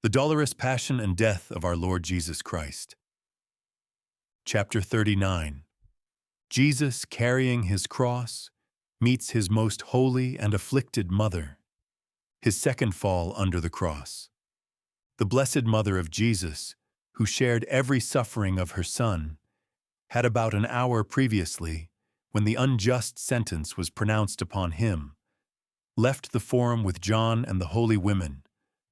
The dolorous passion and death of our Lord Jesus Christ. Chapter 39. Jesus, carrying his cross, meets his most holy and afflicted mother. His second fall under the cross. The Blessed Mother of Jesus, who shared every suffering of her Son, had about an hour previously, when the unjust sentence was pronounced upon him, left the Forum with John and the holy women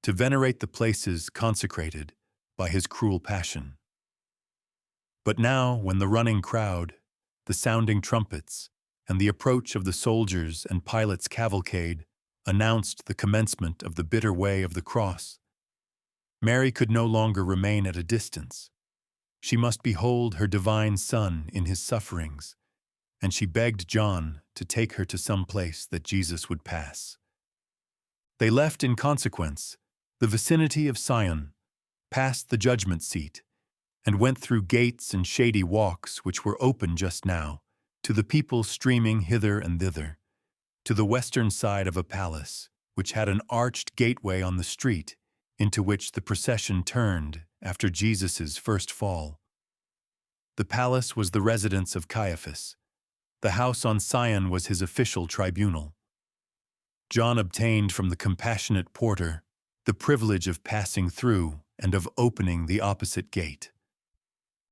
to venerate the places consecrated by his cruel passion. But now, when the running crowd, the sounding trumpets, and the approach of the soldiers and Pilate's cavalcade announced the commencement of the bitter way of the cross, Mary could no longer remain at a distance. She must behold her divine Son in his sufferings, and she begged John to take her to some place that Jesus would pass. They left in consequence the vicinity of Sion, passed the judgment seat, and went through gates and shady walks which were open just now, to the people streaming hither and thither, to the western side of a palace which had an arched gateway on the street into which the procession turned after Jesus' first fall. The palace was the residence of Caiaphas. The house on Sion was his official tribunal. John obtained from the compassionate porter the privilege of passing through and of opening the opposite gate.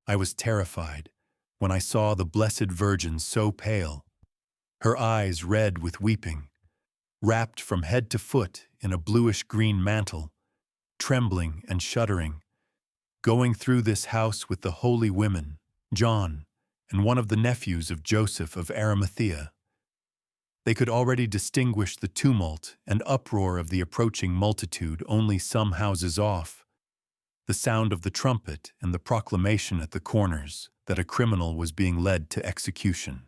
I was terrified when I saw the Blessed Virgin so pale, her eyes red with weeping, wrapped from head to foot in a bluish-green mantle, trembling and shuddering, going through this house with the holy women, John, and one of the nephews of Joseph of Arimathea. They could already distinguish the tumult and uproar of the approaching multitude only some houses off, the sound of the trumpet and the proclamation at the corners that a criminal was being led to execution.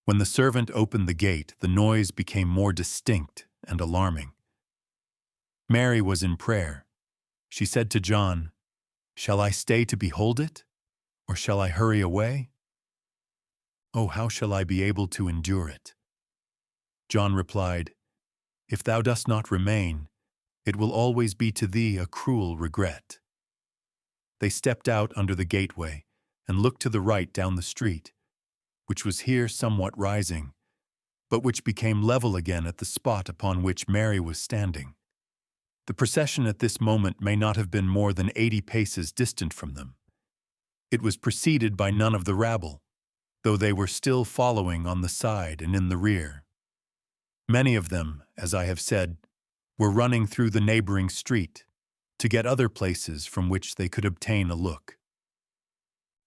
When the servant opened the gate, the noise became more distinct and alarming. Mary was in prayer. She said to John, "Shall I stay to behold it, or shall I hurry away? Oh, how shall I be able to endure it?" John replied, "If thou dost not remain, it will always be to thee a cruel regret." They stepped out under the gateway and looked to the right down the street, which was here somewhat rising, but which became level again at the spot upon which Mary was standing. The procession at this moment may not have been more than 80 paces distant from them. It was preceded by none of the rabble, though they were still following on the side and in the rear. Many of them, as I have said, were running through the neighboring street to get other places from which they could obtain a look.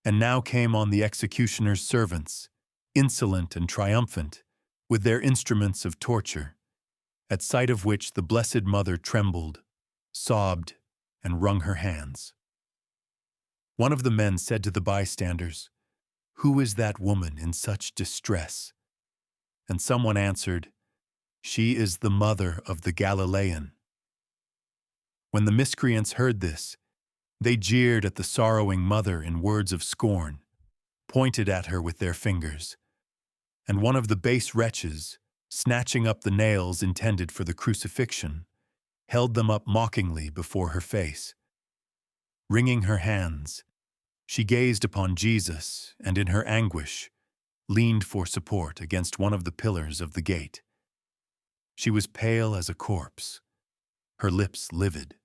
And now came on the executioner's servants, insolent and triumphant, with their instruments of torture, at sight of which the Blessed Mother trembled, sobbed, and wrung her hands. One of the men said to the bystanders, "Who is that woman in such distress?" And someone answered, "She is the mother of the Galilean." When the miscreants heard this, they jeered at the sorrowing mother in words of scorn, pointed at her with their fingers, and one of the base wretches, snatching up the nails intended for the crucifixion, held them up mockingly before her face. Wringing her hands, she gazed upon Jesus and in her anguish leaned for support against one of the pillars of the gate. She was pale as a corpse, her lips livid.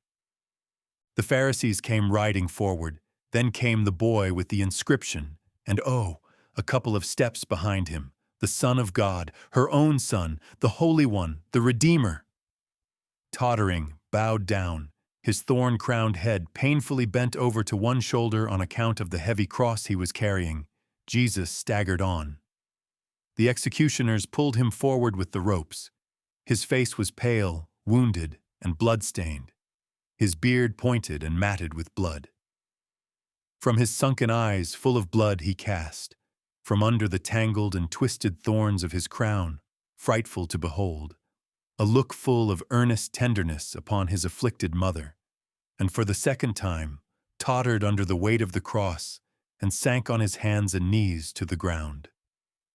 The Pharisees came riding forward, then came the boy with the inscription, and a couple of steps behind him, the Son of God, her own Son, the Holy One, the Redeemer. Tottering, bowed down, his thorn-crowned head painfully bent over to one shoulder on account of the heavy cross he was carrying, Jesus staggered on. The executioners pulled him forward with the ropes. His face was pale, wounded, and blood-stained, his beard pointed and matted with blood. From his sunken eyes, full of blood, he cast, from under the tangled and twisted thorns of his crown, frightful to behold, a look full of earnest tenderness upon his afflicted mother, and for the second time tottered under the weight of the cross and sank on his hands and knees to the ground.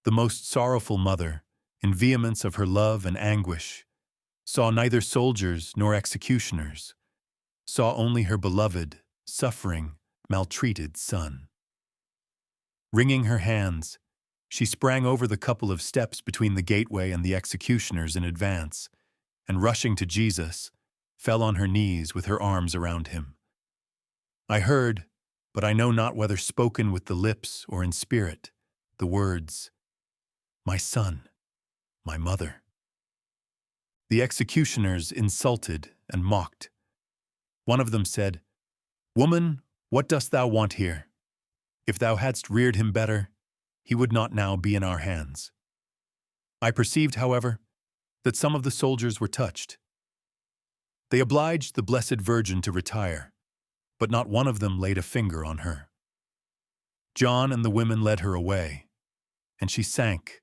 The most sorrowful mother, in vehemence of her love and anguish, saw neither soldiers nor executioners, saw only her beloved, suffering, maltreated son. Wringing her hands, she sprang over the couple of steps between the gateway and the executioners in advance, and rushing to Jesus, fell on her knees with her arms around him. I heard, but I know not whether spoken with the lips or in spirit, the words, "My son, my mother." The executioners insulted and mocked. One of them said, "Woman, what dost thou want here? If thou hadst reared him better, he would not now be in our hands." I perceived, however, that some of the soldiers were touched. They obliged the Blessed Virgin to retire, but not one of them laid a finger on her. John and the women led her away, and she sank,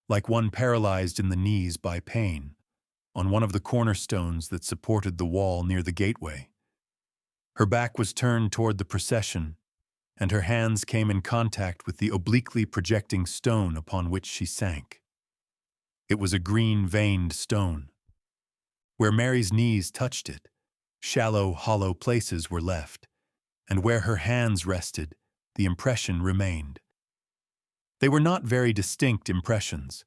like one paralyzed in the knees by pain, on one of the cornerstones that supported the wall near the gateway. Her back was turned toward the procession, and her hands came in contact with the obliquely projecting stone upon which she sank. It was a green-veined stone. Where Mary's knees touched it, shallow, hollow places were left, and where her hands rested, the impression remained. They were not very distinct impressions,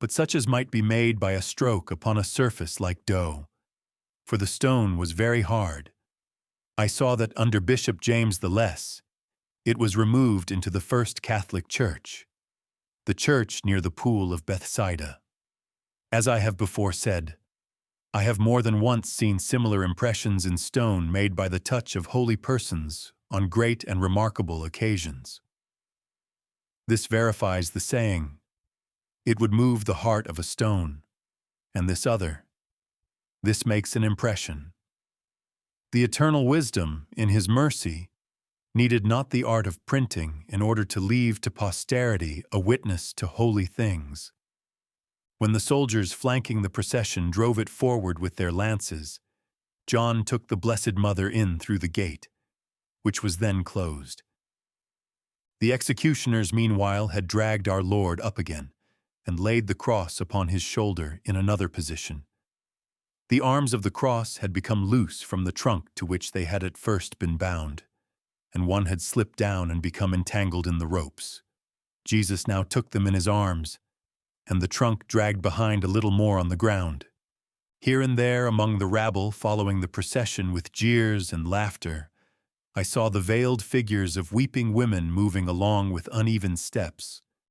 but such as might be made by a stroke upon a surface like dough, for the stone was very hard. I saw that under Bishop James the Less, it was removed into the First Catholic Church, the church near the pool of Bethsaida. As I have before said, I have more than once seen similar impressions in stone made by the touch of holy persons on great and remarkable occasions. This verifies the saying, "It would move the heart of a stone," and this other, "This makes an impression." The eternal wisdom, in his mercy, needed not the art of printing in order to leave to posterity a witness to holy things. When the soldiers flanking the procession drove it forward with their lances, John took the Blessed Mother in through the gate, which was then closed. The executioners, meanwhile, had dragged our Lord up again, and laid the cross upon his shoulder in another position. The arms of the cross had become loose from the trunk to which they had at first been bound, and one had slipped down and become entangled in the ropes. Jesus now took them in his arms, and the trunk dragged behind a little more on the ground. Here and there among the rabble following the procession with jeers and laughter, I saw the veiled figures of weeping women moving along with uneven steps,